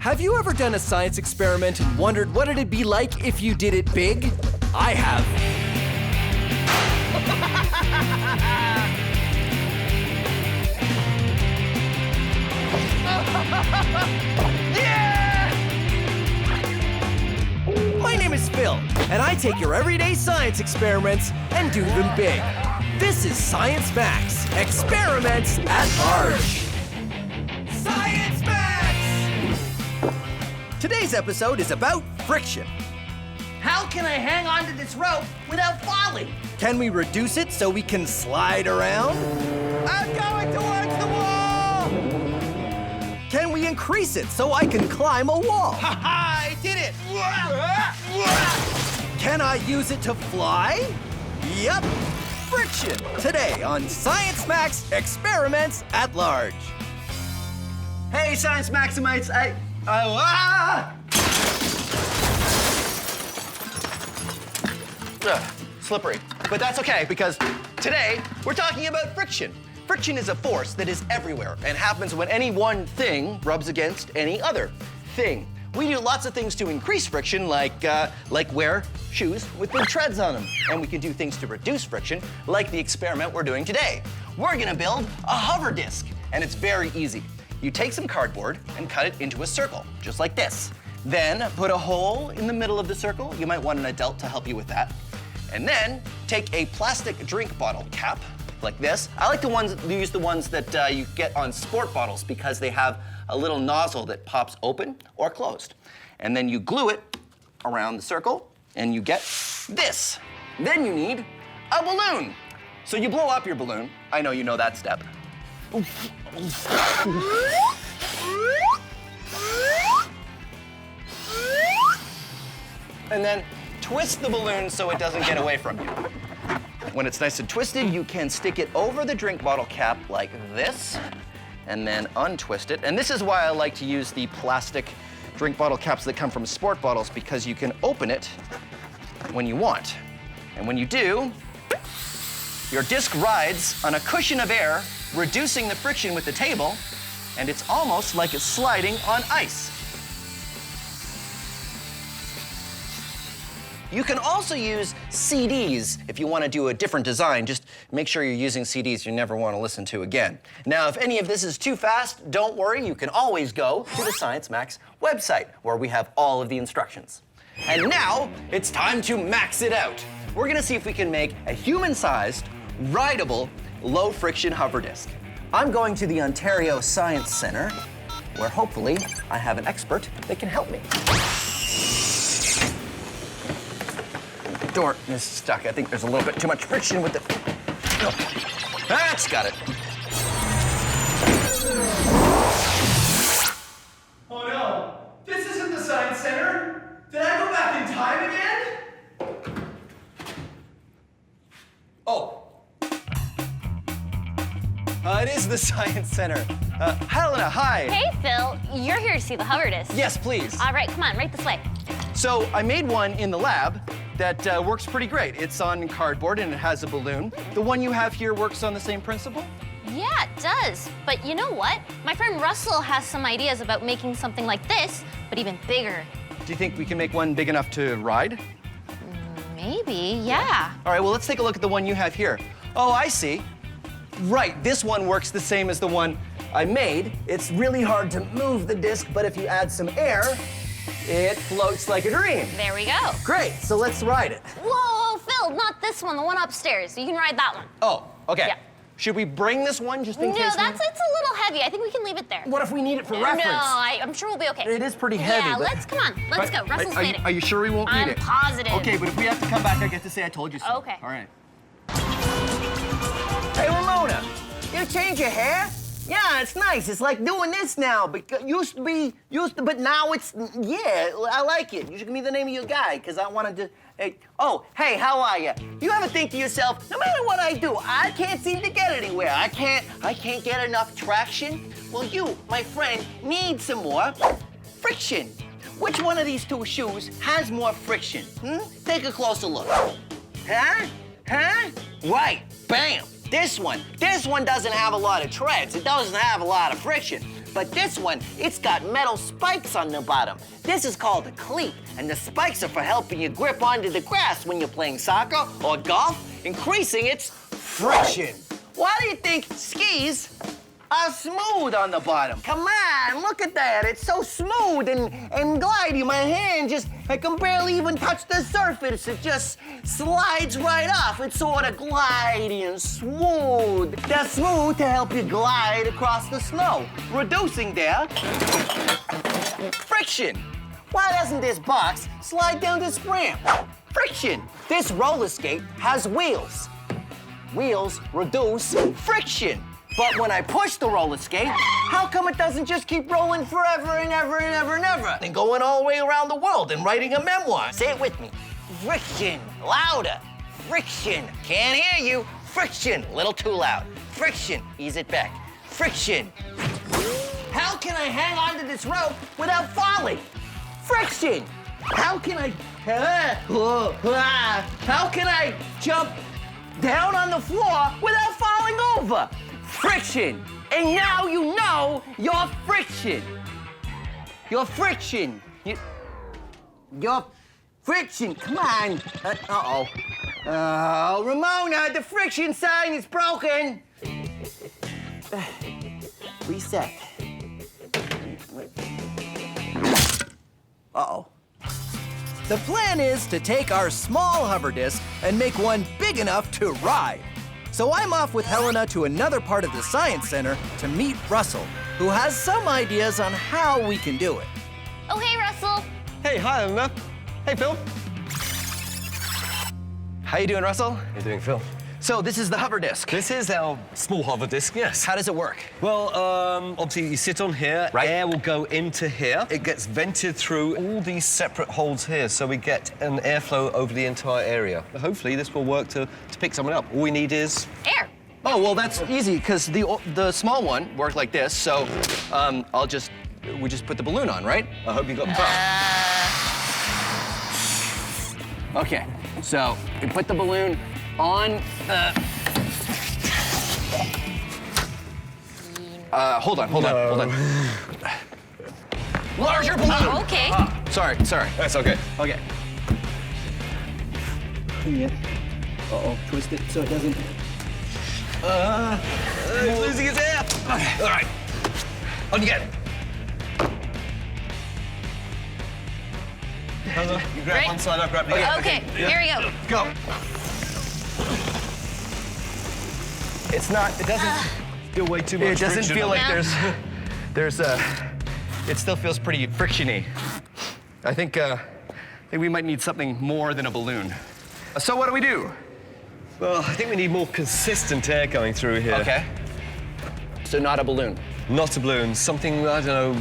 Have you ever done a science experiment and wondered what it'd be like if you did it big? I have. Yeah! My name is Phil, and I take your everyday science experiments and do them big. This is Science Max, Experiments at Large. Science Max! Today's episode is about friction. How can I hang onto this rope without falling? Can we reduce it so we can slide around? I'm going towards the wall! Can we increase it so I can climb a wall? Ha ha! I did it! Can I use it to fly? Yep. Friction, today on Science Max Experiments at Large. Hey, Science Maximites, slippery. But that's okay, because today we're talking about friction. Friction is a force that is everywhere and happens when any one thing rubs against any other thing. We do lots of things to increase friction, like wear shoes with big treads on them. And we can do things to reduce friction, like the experiment we're doing today. We're gonna build a hover disc, and it's very easy. You take some cardboard and cut it into a circle, just like this. Then put a hole in the middle of the circle. You might want an adult to help you with that. And then take a plastic drink bottle cap, like this. I like to use the ones that you get on sport bottles because they have a little nozzle that pops open or closed. And then you glue it around the circle and you get this. Then you need a balloon. So you blow up your balloon. I know you know that step. And then twist the balloon so it doesn't get away from you. When it's nice and twisted, you can stick it over the drink bottle cap like this, and then untwist it. And this is why I like to use the plastic drink bottle caps that come from sport bottles, because you can open it when you want. And when you do, your disc rides on a cushion of air, reducing the friction with the table, and it's almost like it's sliding on ice. You can also use CDs if you want to do a different design. Just make sure you're using CDs you never want to listen to again. Now, if any of this is too fast, don't worry. You can always go to the Science Max website, where we have all of the instructions. And now, it's time to max it out. We're going to see if we can make a human-sized, rideable, low-friction hover disc. I'm going to the Ontario Science Centre, where hopefully I have an expert that can help me. Door is stuck. I think there's a little bit too much friction with it. Oh, that's got it. Oh no, this isn't the Science Center. Did I go back in time again? Oh. It is the Science Center. Helena, hi. Hey, Phil. You're here to see the hover disc. Yes, please. All right, come on, right this way. So I made one in the lab that works pretty great. It's on cardboard and it has a balloon. The one you have here works on the same principle? Yeah, it does. But you know what? My friend Russell has some ideas about making something like this, but even bigger. Do you think we can make one big enough to ride? Maybe, yeah. All right, well, let's take a look at the one you have here. Oh, I see. Right, this one works the same as the one I made. It's really hard to move the disc, but if you add some air, it floats like a dream. There we go. Great, so let's ride it. Whoa, Phil, not this one, the one upstairs. You can ride that one. Oh, okay. Yeah. Should we bring this one just in case? No, it's a little heavy. I think we can leave it there. What if we need it for reference? No, I'm sure we'll be okay. It is pretty heavy. Yeah, but... come on, let's go. Russell's waiting. Are you sure we won't need it? I'm positive. Okay, but if we have to come back, I get to say I told you so. Okay. All right. Hey, Ramona, you change your hair? Yeah, it's nice. It's like doing this now. Because but now it's, yeah, I like it. You should give me the name of your guy, because I wanted to, oh, hey, how are you? You ever think to yourself, no matter what I do, I can't seem to get anywhere. I can't get enough traction? Well, you, my friend, need some more friction. Which one of these two shoes has more friction? Take a closer look. Huh? Right, bam. This one doesn't have a lot of treads. It doesn't have a lot of friction. But this one, it's got metal spikes on the bottom. This is called a cleat, and the spikes are for helping you grip onto the grass when you're playing soccer or golf, increasing its friction. Why do you think skis are smooth on the bottom? Come on, look at that. It's so smooth and glidey. My hand I can barely even touch the surface. It just slides right off. It's sort of glidey and smooth. They're smooth to help you glide across the snow, reducing their friction. Why doesn't this box slide down this ramp? Friction. This roller skate has wheels. Wheels reduce friction. But when I push the roller skate, how come it doesn't just keep rolling forever and ever and ever and ever? And going all the way around the world and writing a memoir. Say it with me. Friction. Louder. Friction. Can't hear you. Friction. Little too loud. Friction. Ease it back. Friction. How can I hang onto this rope without falling? Friction. How can I jump down on the floor without falling over? Friction. And now you know your friction. Your friction. Your friction. Come on. Uh-oh. Oh, Ramona, the friction sign is broken. Reset. Uh-oh. The plan is to take our small hover disc and make one big enough to ride. So I'm off with Helena to another part of the Science Center to meet Russell, who has some ideas on how we can do it. Oh, hey, Russell. Hey, hi, Helena. Hey, Phil. How you doing, Russell? How you doing, Phil? So this is the hover disc. This is our small hover disc, yes. How does it work? Well, obviously you sit on here, right. Air will go into here. It gets vented through all these separate holes here, so we get an airflow over the entire area. Hopefully this will work to pick someone up. All we need is... Air. Oh, well, that's easy, because the small one worked like this, so we just put the balloon on, right? I hope you got the pump. Okay, so we put the balloon on the... hold on. Larger balloon! Oh, okay. Sorry. That's okay. Okay. Uh-oh, twist it so it doesn't... He's losing his air. Okay. All right. On you get. You grab Right. one side, I'll grab the other. Okay, here we go. Go. It doesn't... Still way too much It doesn't friction feel on like No. it still feels pretty frictiony. I think we might need something more than a balloon. So what do we do? Well, I think we need more consistent air going through here. Okay. So not a balloon. Not a balloon, something, I don't know,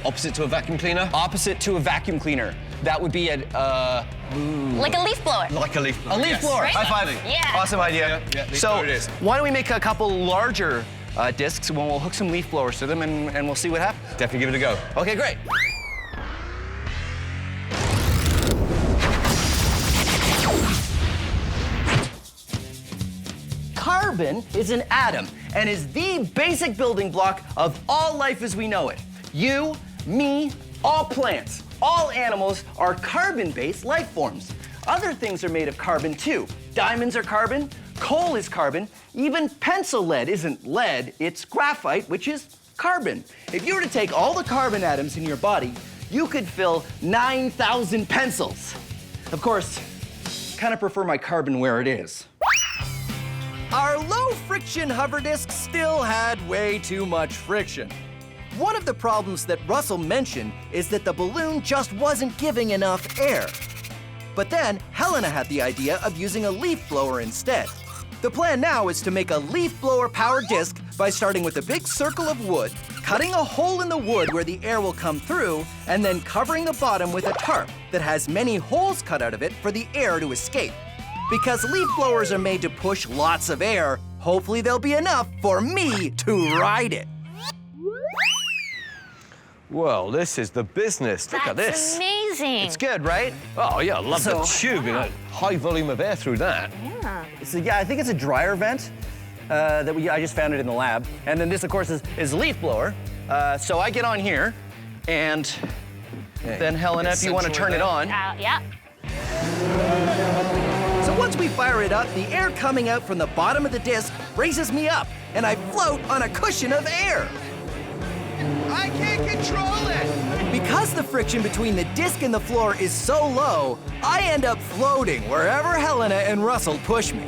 opposite to a vacuum cleaner? Opposite to a vacuum cleaner. That would be Like a leaf blower. Like a leaf blower. a leaf yes. blower. Right? High five. Yeah. Awesome idea. Yeah, leaf so blower it is. why don't we make a couple larger discs and we'll hook some leaf blowers to them and we'll see what happens. Definitely give it a go. Okay, great. Carbon is an atom and is the basic building block of all life as we know it. You, me, all plants, all animals are carbon-based life forms. Other things are made of carbon too. Diamonds are carbon, coal is carbon, even pencil lead isn't lead, it's graphite, which is carbon. If you were to take all the carbon atoms in your body, you could fill 9,000 pencils. Of course, kind of prefer my carbon where it is. Our low-friction hover disc still had way too much friction. One of the problems that Russell mentioned is that the balloon just wasn't giving enough air. But then, Helena had the idea of using a leaf blower instead. The plan now is to make a leaf blower-powered disc by starting with a big circle of wood, cutting a hole in the wood where the air will come through, and then covering the bottom with a tarp that has many holes cut out of it for the air to escape. Because leaf blowers are made to push lots of air, hopefully there'll be enough for me to ride it. Well, this is the business. Look at That's this. amazing. It's good, right? Oh, yeah, I love the So- tube, you know, high volume of air through that. Yeah. Yeah, I think it's a dryer vent I just found it in the lab. And then this, of course, is leaf blower. So I get on here, and then Helena, if you want to turn it on. Yeah. So once we fire it up, the air coming out from the bottom of the disc raises me up, and I float on a cushion of air. I can't control it! Because the friction between the disc and the floor is so low, I end up floating wherever Helena and Russell push me.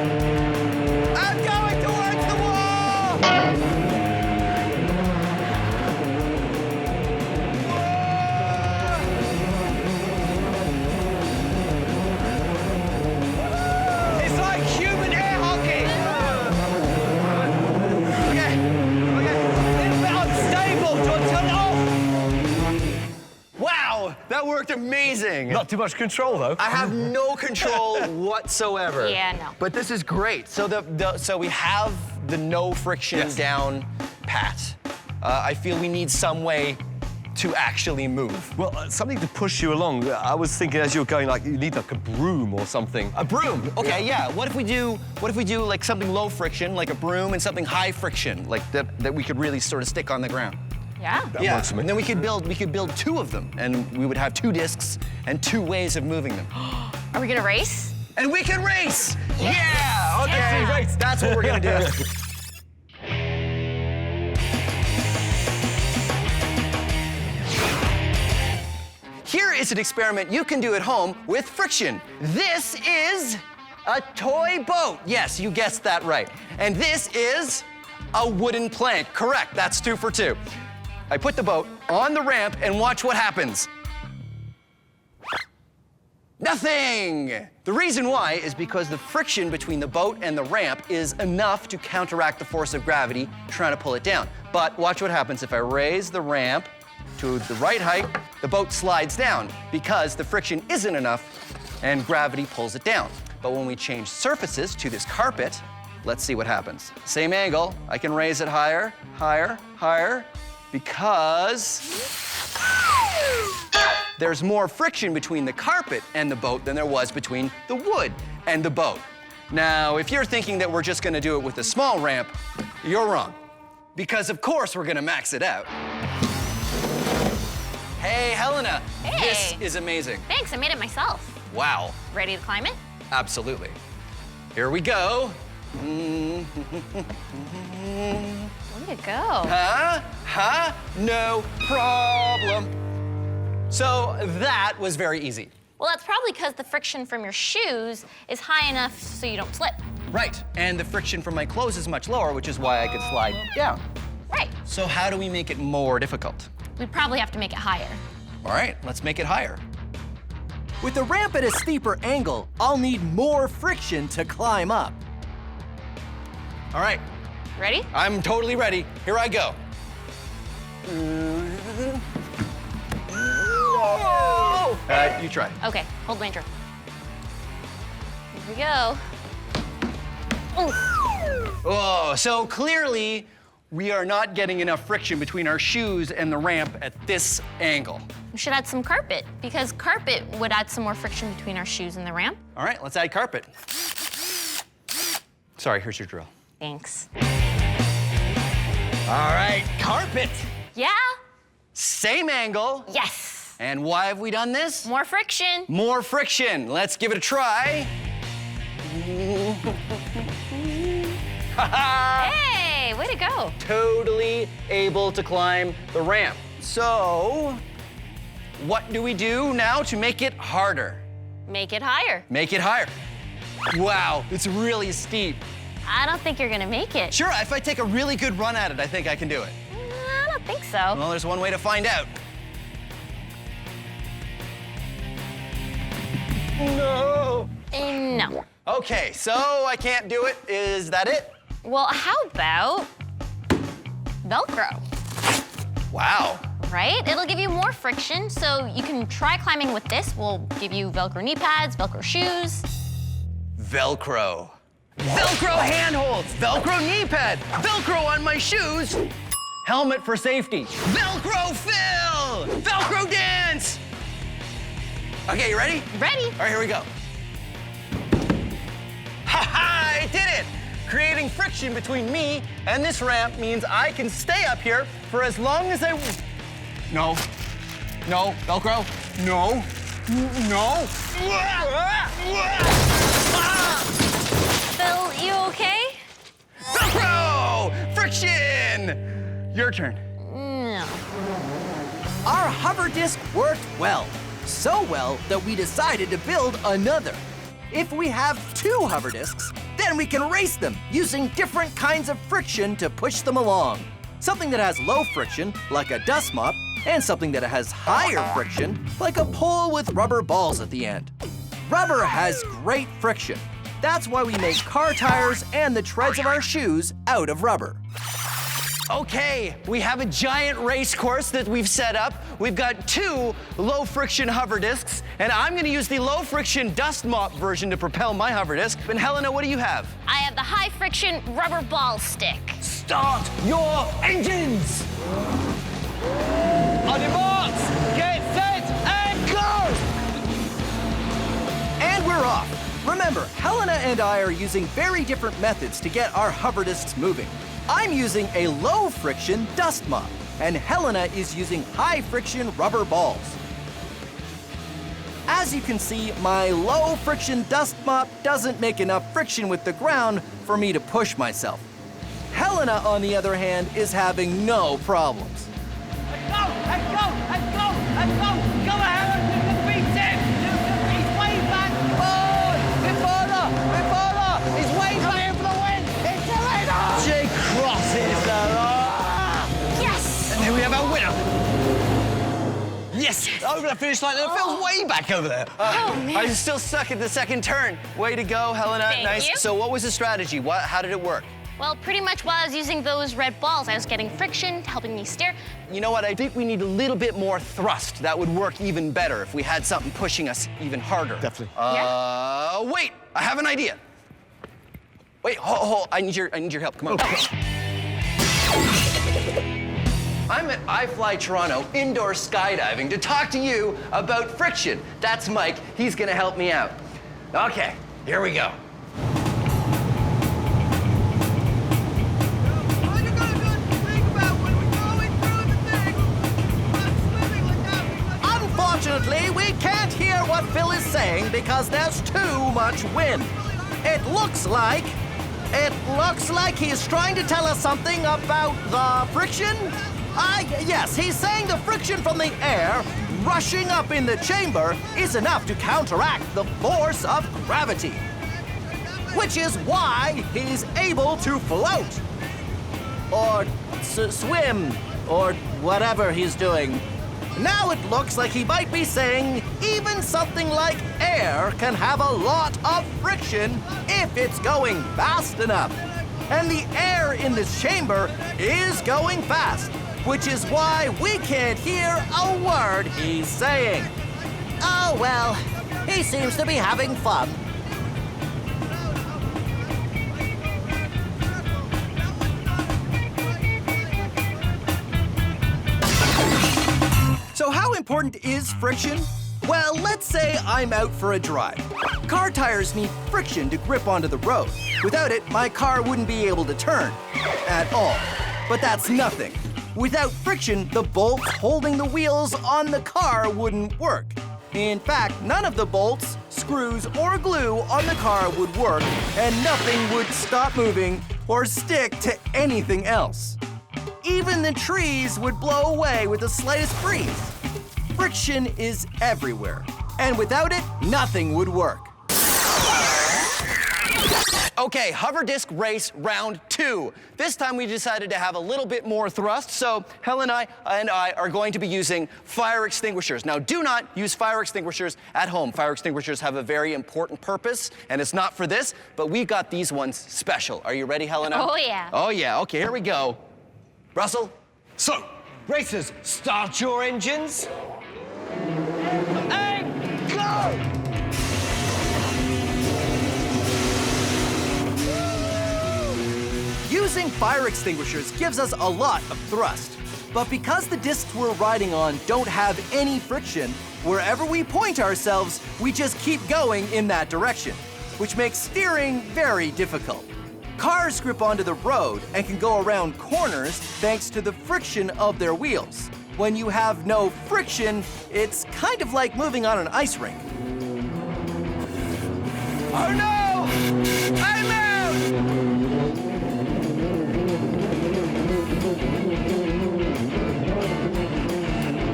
I'm going towards the wall! It's like human air hockey. Okay. It's a bit unstable. Do you want to turn it off? Wow, that worked amazing. Not too much control, though. I have no control whatsoever. Yeah, no. But this is great. So so we have the no friction Yes. down pat. I feel we need some way to actually move. Well, something to push you along. I was thinking as you were going, like, you need like a broom or something. A broom. Okay, yeah. What if we do like something low friction, like a broom, and something high friction, like that we could really sort of stick on the ground? Yeah. Yeah. works for me. And then we could build two of them, and we would have two discs and two ways of moving them. Are we gonna race? And we can race! Yeah! Okay, Yeah. race. That's what we're gonna do. Here is an experiment you can do at home with friction. This is a toy boat. Yes, you guessed that right. And this is a wooden plank. Correct, that's 2 for 2. I put the boat on the ramp and watch what happens. Nothing! The reason why is because the friction between the boat and the ramp is enough to counteract the force of gravity trying to pull it down. But watch what happens if I raise the ramp to the right height, the boat slides down because the friction isn't enough and gravity pulls it down. But when we change surfaces to this carpet, let's see what happens. Same angle, I can raise it higher, higher, higher, because there's more friction between the carpet and the boat than there was between the wood and the boat. Now, if you're thinking that we're just gonna do it with a small ramp, you're wrong. Because of course we're gonna max it out. Hey, Helena, Hey. this is amazing. Thanks, I made it myself. Wow, Ready to climb it? absolutely. Here we go. Way to go. Huh? No problem. So that was very easy. Well, that's probably because the friction from your shoes is high enough so you don't slip. Right, and the friction from my clothes is much lower, which is why I could slide down. Right. So how do we make it more difficult? We'd probably have to make it higher. All right, let's make it higher. With the ramp at a steeper angle, I'll need more friction to climb up. All right, Ready? I'm totally ready. Here I go. You try. Okay, hold my drink. Here we go. Oh, Oh, so clearly we are not getting enough friction between our shoes and the ramp at this angle. we should add some carpet because carpet would add some more friction between our shoes and the ramp. All right, let's add carpet. Sorry, here's your drill. Thanks. All right, carpet. Yeah? Same angle. Yes. And why have we done this? More friction. More friction. Let's give it a try. Hey, way to go. Totally able to climb the ramp. So, what do we do now to make it harder? Make it higher. Make it higher. Wow, it's really steep. I don't think you're gonna make it. Sure, if I take a really good run at it, I think I can do it. I don't think so. Well, there's one way to find out. No. No. Okay, so I can't do it. Is that it? Well, how about Velcro, Wow. right? It'll give you more friction, so you can try climbing with this. We'll give you Velcro knee pads, Velcro shoes. Velcro. Velcro handholds, Velcro knee pad, Velcro on my shoes, helmet for safety, Velcro fill, Velcro dance. Okay, you ready? Ready? All right, here we go. Ha ha, I did it! Creating friction between me and this ramp means I can stay up here for as long as I... No. No. Velcro. No. No. Phil, you okay? Velcro! Friction! Your turn. No. Our hover disc worked well. So well that we decided to build another. If we have 2 hover discs, then we can race them using different kinds of friction to push them along. Something that has low friction, like a dust mop, and something that has higher friction, like a pole with rubber balls at the end. Rubber has great friction. That's why we make car tires and the treads of our shoes out of rubber. Okay, we have a giant race course that we've set up. We've got 2 low-friction hover discs, and I'm gonna use the low-friction dust mop version to propel my hover disc. And Helena, what do you have? I have the high-friction rubber ball stick. Start your engines! On your marks, get set, and go! And we're off. Remember, Helena and I are using very different methods to get our hover discs moving. I'm using a low-friction dust mop, and Helena is using high-friction rubber balls. As you can see, my low-friction dust mop doesn't make enough friction with the ground for me to push myself. Helena, on the other hand, is having no problems. Let's go! Let's go! Let's go! Let's go! Go ahead! You can beat him! He's way back! Oh! Bit further! Bit further! He's way back! In for the win! It's Helena! Jake crosses the Yes! And then we have our winner. Yes, over the finish line. It feels way back over there. Oh, man. I'm still stuck at the second turn. Way to go, Helena. Thank Nice. you. So what was the strategy? How did it work? Well, pretty much while I was using those red balls, I was getting friction, helping me steer. You know what? I think we need a little bit more thrust. That would work even better if we had something pushing us even harder. Definitely. Wait. I have an idea. Wait, I need your help. Come on. I'm at iFly Toronto indoor skydiving to talk to you about friction. That's Mike. He's gonna help me out. Okay, here we go. Unfortunately, we can't hear what Phil is saying because there's too much wind. It looks like he's trying to tell us something about the friction. Yes, he's saying the friction from the air rushing up in the chamber is enough to counteract the force of gravity, which is why he's able to float or swim or whatever he's doing. Now it looks like he might be saying even something like air can have a lot of friction if it's going fast enough. And the air in this chamber is going fast, which is why we can't hear a word he's saying. Oh, well, he seems to be having fun. So how important is friction? Well, let's say I'm out for a drive. Car tires need friction to grip onto the road. Without it, my car wouldn't be able to turn at all. But that's nothing. Without friction, the bolts holding the wheels on the car wouldn't work. In fact, none of the bolts, screws, or glue on the car would work, and nothing would stop moving or stick to anything else. Even the trees would blow away with the slightest breeze. Friction is everywhere, and without it, nothing would work. Okay, hover disc race round 2. This time we decided to have a little bit more thrust, so Helen and I are going to be using fire extinguishers. Now, do not use fire extinguishers at home. Fire extinguishers have a very important purpose, and it's not for this, but we've got these ones special. Are you ready, Helena? Oh, yeah. Oh, yeah. Okay, here we go. Russell? So, racers, start your engines. And go! Using fire extinguishers gives us a lot of thrust. But because the discs we're riding on don't have any friction, wherever we point ourselves, we just keep going in that direction, which makes steering very difficult. Cars grip onto the road and can go around corners thanks to the friction of their wheels. When you have no friction, it's kind of like moving on an ice rink. Oh no! I'm out!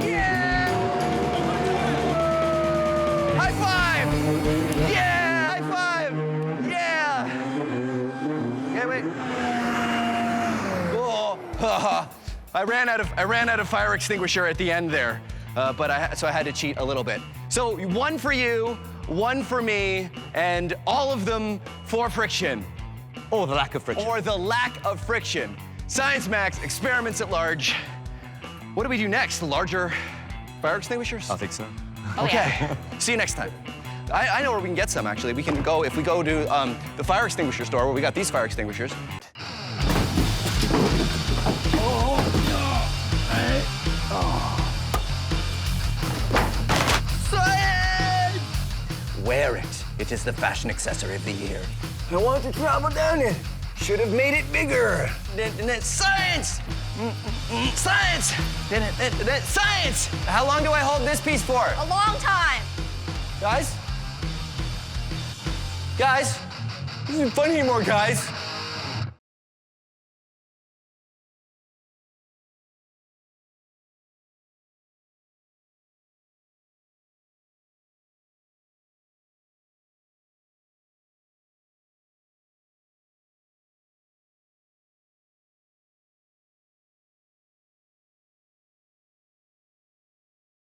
Yeah! High five! Yeah! High five! Yeah! Okay, wait. Oh, I ran out of fire extinguisher at the end there, so I had to cheat a little bit. So 1 for you, 1 for me, and all of them for friction. Or the lack of friction. Or the lack of friction. Science Max, experiments at large. What do we do next? Larger fire extinguishers? I think so. Oh, Okay. yeah. See you next time. I know where we can get some, actually. We can go, if we go to the fire extinguisher store where we got these fire extinguishers. Science! Wear it. It is the fashion accessory of the year. I want to travel down it. Should have made it bigger. Science! Science! Science! How long do I hold this piece for? A long time. Guys? Guys? This isn't fun anymore, guys.